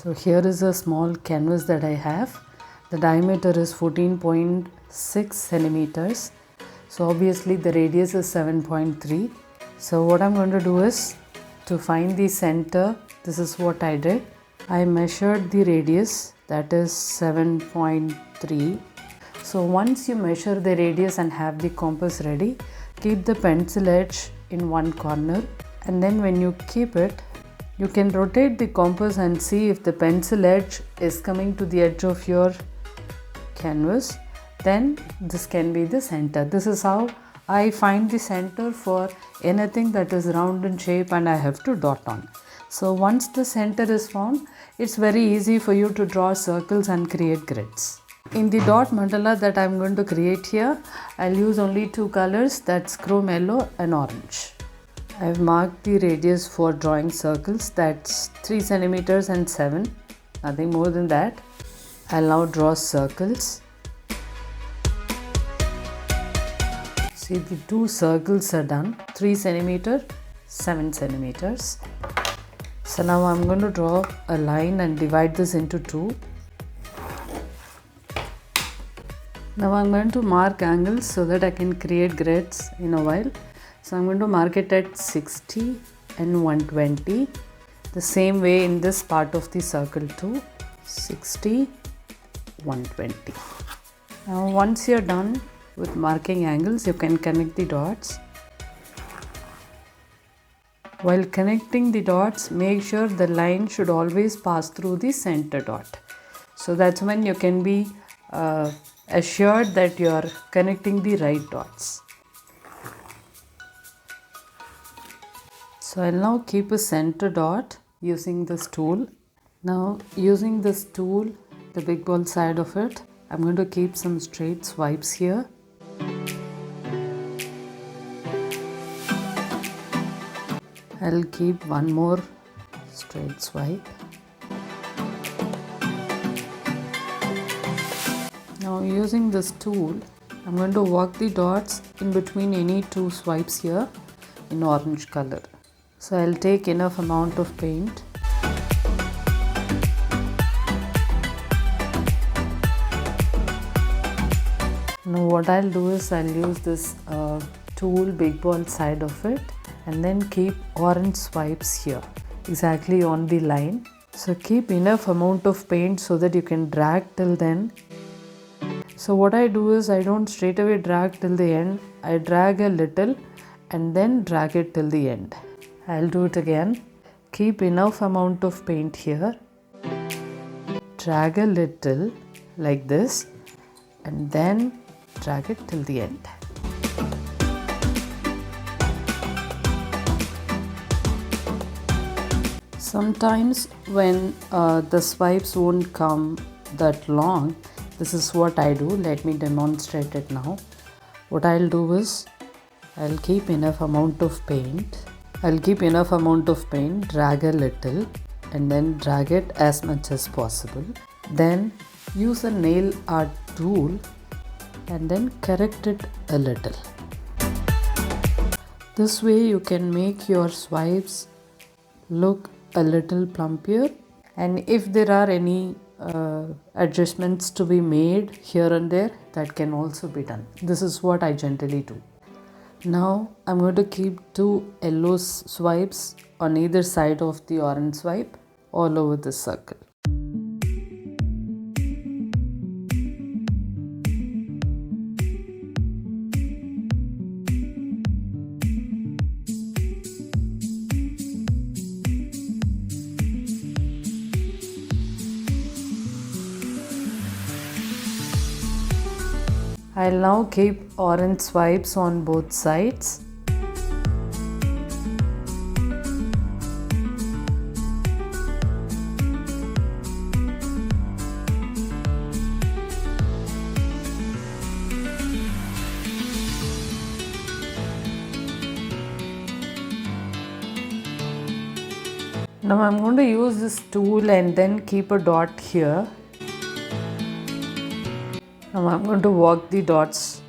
So here is a small canvas that I have. The diameter is 14.6 centimeters. So obviously the radius is 7.3. So what I'm going to do is, to find the center, this is what I did. I measured the radius, that is 7.3. So once you measure the radius and have the compass ready, keep the pencil edge in one corner, and then when you keep it, you can rotate the compass and see if the pencil edge is coming to the edge of your canvas, then this can be the center. This is how I find the center for anything that is round in shape and I have to dot on. So once the center is found, it's very easy for you to draw circles and create grids. In the dot mandala that I'm going to create here, I'll use only two colors, that's chrome yellow and orange. I've marked the radius for drawing circles, that's 3 centimeters and 7, nothing more than that. I'll now draw circles. See, the two circles are done, 3 centimeter, 7 centimeters. So now I'm going to draw a line and divide this into two. Now I'm going to mark angles so that I can create grids in a while. So I'm going to mark it at 60 and 120. The same way in this part of the circle too, 60, 120. Now once you're done with marking angles, you can connect the dots. While connecting the dots, make sure the line should always pass through the center dot. So that's when you can be assured that you are connecting the right dots. So I'll now keep a center dot using this tool. Now using this tool, the big ball side of it, I'm going to keep some straight swipes here. I'll keep one more straight swipe. Now using this tool, I'm going to walk the dots in between any two swipes here in orange color. So I'll take enough amount of paint. Now what I'll do is I'll use this tool, big ball side of it, and then keep orange swipes here exactly on the line. So keep enough amount of paint so that you can drag till then. So what I do is I don't straight away drag till the end. I drag a little and then drag it till the end. I'll do it again. Keep enough amount of paint here. Drag a little like this and then drag it till the end. Sometimes when the swipes won't come that long, this is what I do. Let me demonstrate it now. What I'll do is I'll keep enough amount of paint. Drag a little and then drag it as much as possible. Then use a nail art tool and then correct it a little. This way you can make your swipes look a little plumpier, and if there are any adjustments to be made here and there, that can also be done. This is what I generally do. Now I'm going to keep two yellow swipes on either side of the orange swipe all over the circle. I'll now keep orange swipes on both sides. Now I'm going to use this tool and then keep a dot here. Now I'm going to walk the dots